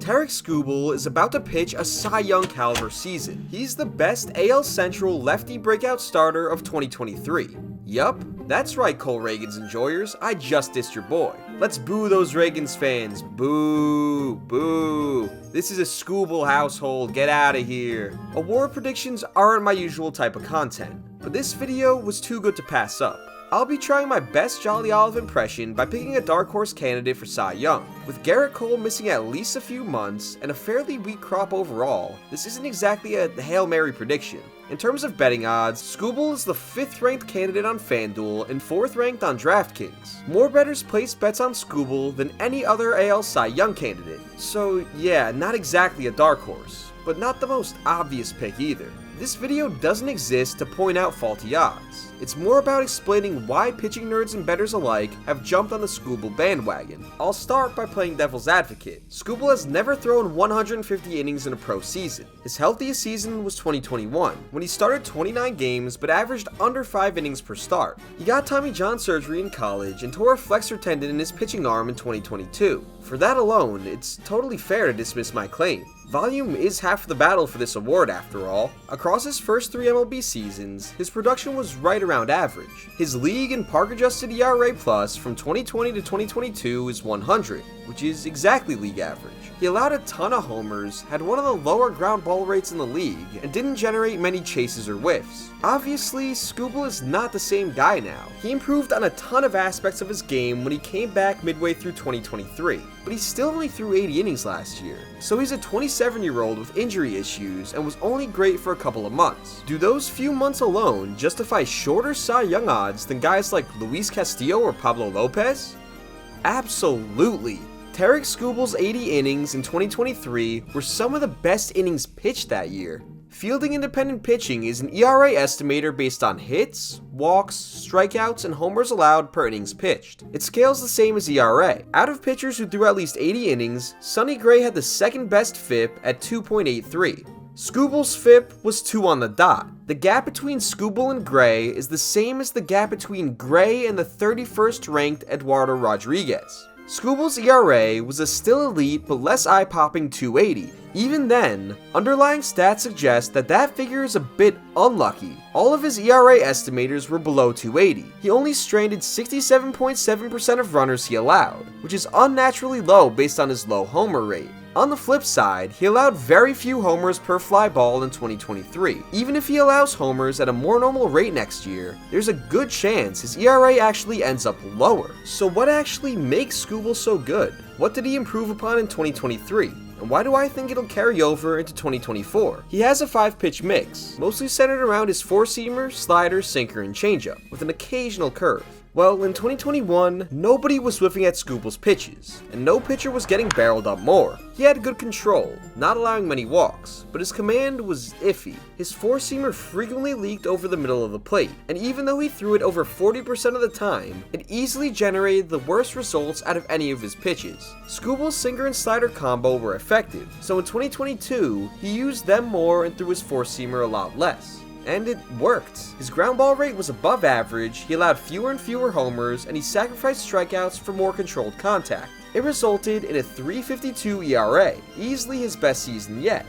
Tarik Skubal is about to pitch a Cy Young caliber season. He's the best AL Central lefty breakout starter of 2023. Yup, that's right, Cole Reagans enjoyers, I just dissed your boy. Let's boo those Reagans fans. Boo, boo. This is a Skubal household, get out of here. Award predictions aren't my usual type of content, but this video was too good to pass up. I'll be trying my best Jolly Olive impression by picking a dark horse candidate for Cy Young. With Garrett Cole missing at least a few months and a fairly weak crop overall, this isn't exactly a Hail Mary prediction. In terms of betting odds, Skubal is the 5th ranked candidate on FanDuel and 4th ranked on DraftKings. More bettors place bets on Skubal than any other AL Cy Young candidate. So yeah, not exactly a dark horse, but not the most obvious pick either. This video doesn't exist to point out faulty odds. It's more about explaining why pitching nerds and bettors alike have jumped on the Skubal bandwagon. I'll start by playing devil's advocate. Skubal has never thrown 150 innings in a pro season. His healthiest season was 2021, when he started 29 games but averaged under 5 innings per start. He got Tommy John surgery in college and tore a flexor tendon in his pitching arm in 2022. For that alone, it's totally fair to dismiss my claim. Volume is half the battle for this award after all. Across his first 3 MLB seasons, his production was right around average. His league and park adjusted ERA plus from 2020 to 2022 is 100, which is exactly league average. He allowed a ton of homers, had one of the lower ground ball rates in the league, and didn't generate many chases or whiffs. Obviously, Skubal is not the same guy now. He improved on a ton of aspects of his game when he came back midway through 2023, but he still only threw 80 innings last year. So he's a 27-year-old with injury issues and was only great for a couple of months. Do those few months alone justify shorter Cy Young odds than guys like Luis Castillo or Pablo Lopez? Absolutely. Tarik Skubal's 80 innings in 2023 were some of the best innings pitched that year. Fielding independent pitching is an ERA estimator based on hits, walks, strikeouts, and homers allowed per innings pitched. It scales the same as ERA. Out of pitchers who threw at least 80 innings, Sonny Gray had the second best FIP at 2.83. Skubal's FIP was 2 on the dot. The gap between Skubal and Gray is the same as the gap between Gray and the 31st ranked Eduardo Rodriguez. Skubal's ERA was a still elite but less eye-popping 280. Even then, underlying stats suggest that that figure is a bit unlucky. All of his ERA estimators were below 280. He only stranded 67.7% of runners he allowed, which is unnaturally low based on his low homer rate. On the flip side, he allowed very few homers per fly ball in 2023. Even if he allows homers at a more normal rate next year, there's a good chance his ERA actually ends up lower. So what actually makes Skubal so good? What did he improve upon in 2023? And why do I think it'll carry over into 2024? He has a 5-pitch mix, mostly centered around his 4-seamer, slider, sinker, and changeup, with an occasional curve. Well, in 2021, nobody was whiffing at Skubal's pitches, and no pitcher was getting barreled up more. He had good control, not allowing many walks, but his command was iffy. His 4-seamer frequently leaked over the middle of the plate, and even though he threw it over 40% of the time, it easily generated the worst results out of any of his pitches. Skubal's sinker and slider combo were effective, so in 2022, he used them more and threw his 4-seamer a lot less. And it worked. His ground ball rate was above average, he allowed fewer and fewer homers, and he sacrificed strikeouts for more controlled contact. It resulted in a 3.52 ERA, easily his best season yet,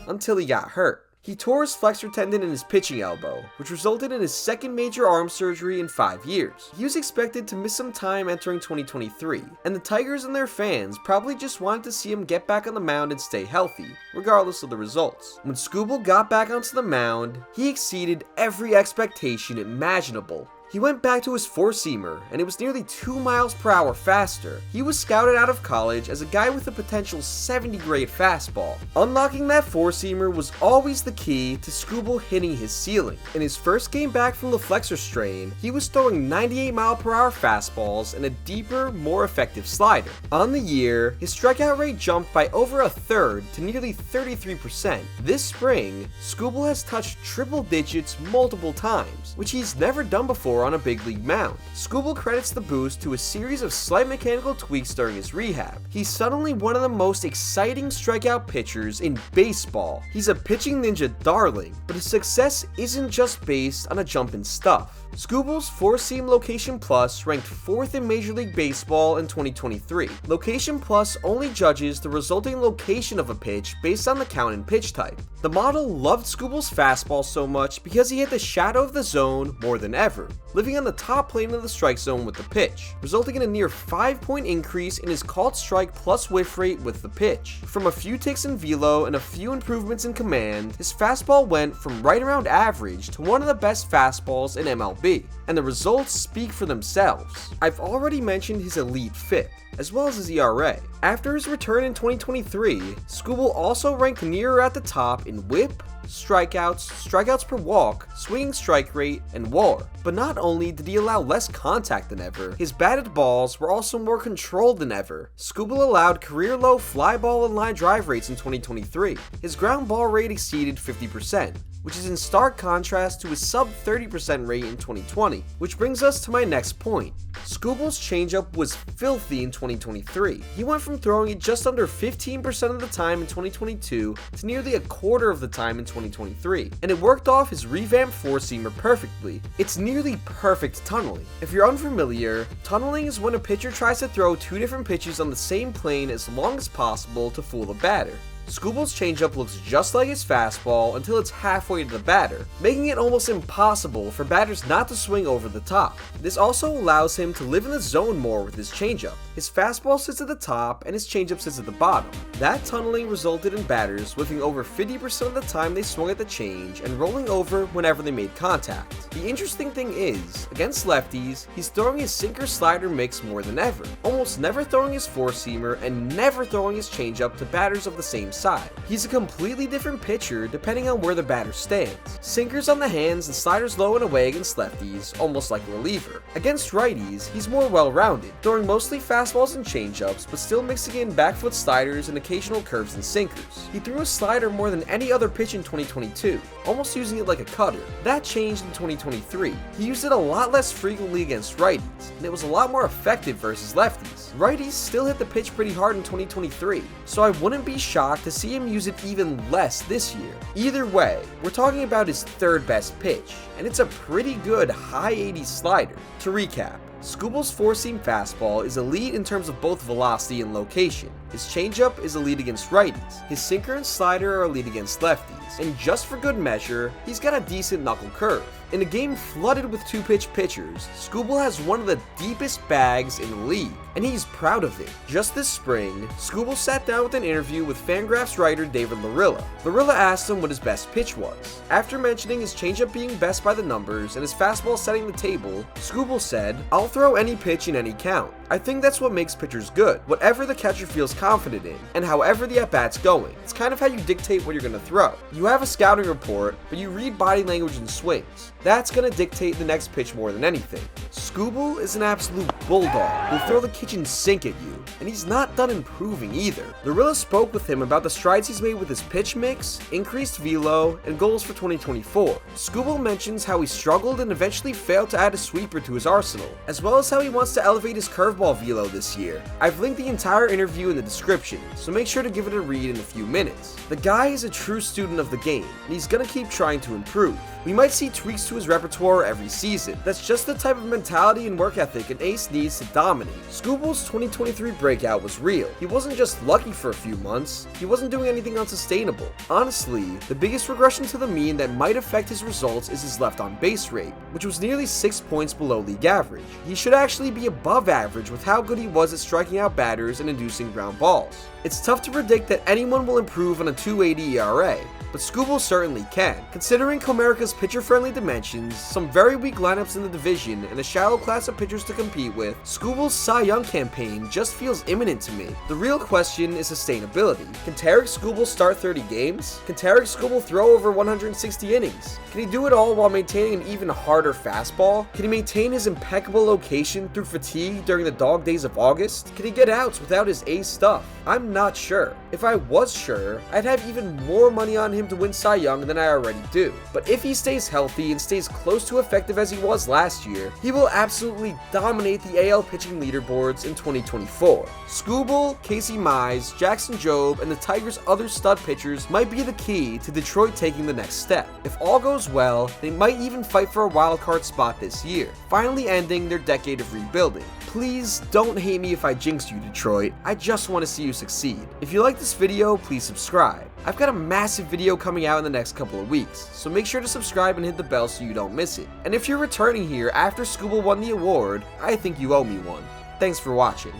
until he got hurt. He tore his flexor tendon in his pitching elbow, which resulted in his second major arm surgery in 5 years. He was expected to miss some time entering 2023, and the Tigers and their fans probably just wanted to see him get back on the mound and stay healthy, regardless of the results. When Skubal got back onto the mound, he exceeded every expectation imaginable. He went back to his 4-seamer, and it was nearly 2 miles per hour faster. He was scouted out of college as a guy with a potential 70 grade fastball. Unlocking that 4-seamer was always the key to Skubal hitting his ceiling. In his first game back from the flexor strain, he was throwing 98 mile per hour fastballs and a deeper, more effective slider. On the year, his strikeout rate jumped by over a third to nearly 33%. This spring, Skubal has touched triple digits multiple times, which he's never done before before on a big league mound. Skubal credits the boost to a series of slight mechanical tweaks during his rehab. He's suddenly one of the most exciting strikeout pitchers in baseball. He's a pitching ninja darling, but his success isn't just based on a jump and stuff. Skubal's 4-seam Location Plus ranked 4th in Major League Baseball in 2023. Location Plus only judges the resulting location of a pitch based on the count and pitch type. The model loved Skubal's fastball so much because he hit the shadow of the zone more than ever, living on the top plane of the strike zone with the pitch, resulting in a near 5-point increase in his called strike plus whiff rate with the pitch. From a few ticks in velo and a few improvements in command, his fastball went from right around average to one of the best fastballs in MLB, and the results speak for themselves. I've already mentioned his elite FIP, as well as his ERA. After his return in 2023, Skubal also ranked nearer at the top in whip, strikeouts, strikeouts per walk, swinging strike rate, and WAR. But not only did he allow less contact than ever, his batted balls were also more controlled than ever. Skubal allowed career-low fly ball and line drive rates in 2023. His ground ball rate exceeded 50%. Which is in stark contrast to his sub 30% rate in 2020, which brings us to my next point. Skubal's changeup was filthy in 2023. He went from throwing it just under 15% of the time in 2022 to nearly a quarter of the time in 2023, and it worked off his revamped 4-seamer perfectly. It's nearly perfect tunneling. If you're unfamiliar, tunneling is when a pitcher tries to throw two different pitches on the same plane as long as possible to fool the batter. Skubal's changeup looks just like his fastball until it's halfway to the batter, making it almost impossible for batters not to swing over the top. This also allows him to live in the zone more with his changeup. His fastball sits at the top and his changeup sits at the bottom. That tunneling resulted in batters whiffing over 50% of the time they swung at the change and rolling over whenever they made contact. The interesting thing is, against lefties, he's throwing his sinker-slider mix more than ever, almost never throwing his 4-seamer and never throwing his changeup to batters of the same side. He's a completely different pitcher depending on where the batter stands. Sinkers on the hands and sliders low and away against lefties, almost like a reliever. Against righties, he's more well-rounded, throwing mostly fastballs and changeups, but still mixing in back foot sliders and occasional curves and sinkers. He threw a slider more than any other pitch in 2022, almost using it like a cutter. That changed in 2023. He used it a lot less frequently against righties, and it was a lot more effective versus lefties. Righties still hit the pitch pretty hard in 2023, so I wouldn't be shocked to see him use it even less this year. Either way, we're talking about his third best pitch, and it's a pretty good high 80s slider. To recap, Skubal's 4-seam fastball is elite in terms of both velocity and location. His changeup is elite against righties. His sinker and slider are elite against lefties. And just for good measure, he's got a decent knuckle curve. In a game flooded with two-pitch pitchers, Skubal has one of the deepest bags in the league, and he's proud of it. Just this spring, Skubal sat down with an interview with Fangraphs writer David Larilla. Larilla asked him what his best pitch was. After mentioning his changeup being best by the numbers and his fastball setting the table, Skubal said, "I'll throw any pitch in any count. I think that's what makes pitchers good, whatever the catcher feels confident in, and however the at-bat's going. It's kind of how you dictate what you're going to throw. You have a scouting report, but you read body language and swings. That's going to dictate the next pitch more than anything." Skubal is an absolute bulldog who'll throw the kitchen sink at you, and he's not done improving either. Larilla spoke with him about the strides he's made with his pitch mix, increased velo, and goals for 2024. Skubal mentions how he struggled and eventually failed to add a sweeper to his arsenal, as well as how he wants to elevate his curveball velo this year. I've linked the entire interview in the description, so make sure to give it a read in a few minutes. The guy is a true student of the game, and he's gonna keep trying to improve. We might see tweaks to his repertoire every season. That's just the type of mentality and work ethic an ace needs to dominate. Skubal's 2023 breakout was real. He wasn't just lucky for a few months, he wasn't doing anything unsustainable. Honestly, the biggest regression to the mean that might affect his results is his left-on base rate, which was nearly 6 points below league average. He should actually be above average with how good he was at striking out batters and inducing ground balls. It's tough to predict that anyone will improve on a 2.80 ERA, but Skubal certainly can. Considering Comerica's pitcher-friendly dimensions, some very weak lineups in the division, and a shallow class of pitchers to compete with, Skubal's Cy Young campaign just feels imminent to me. The real question is sustainability. Can Tarik Skubal start 30 games? Can Tarik Skubal throw over 160 innings? Can he do it all while maintaining an even harder fastball? Can he maintain his impeccable location through fatigue during the dog days of August? Can he get outs without his ace stuff? I'm not sure. If I was sure, I'd have even more money on him him to win Cy Young than I already do. But if he stays healthy and stays close to effective as he was last year, he will absolutely dominate the AL pitching leaderboards in 2024. Skubal, Casey Mize, Jackson Jobe, and the Tigers' other stud pitchers might be the key to Detroit taking the next step. If all goes well, they might even fight for a wildcard spot this year, finally ending their decade of rebuilding. Please don't hate me if I jinxed you, Detroit. I just want to see you succeed. If you like this video, please subscribe. I've got a massive video coming out in the next couple of weeks, so make sure to subscribe and hit the bell so you don't miss it. And if you're returning here after Skubal won the award, I think you owe me one. Thanks for watching.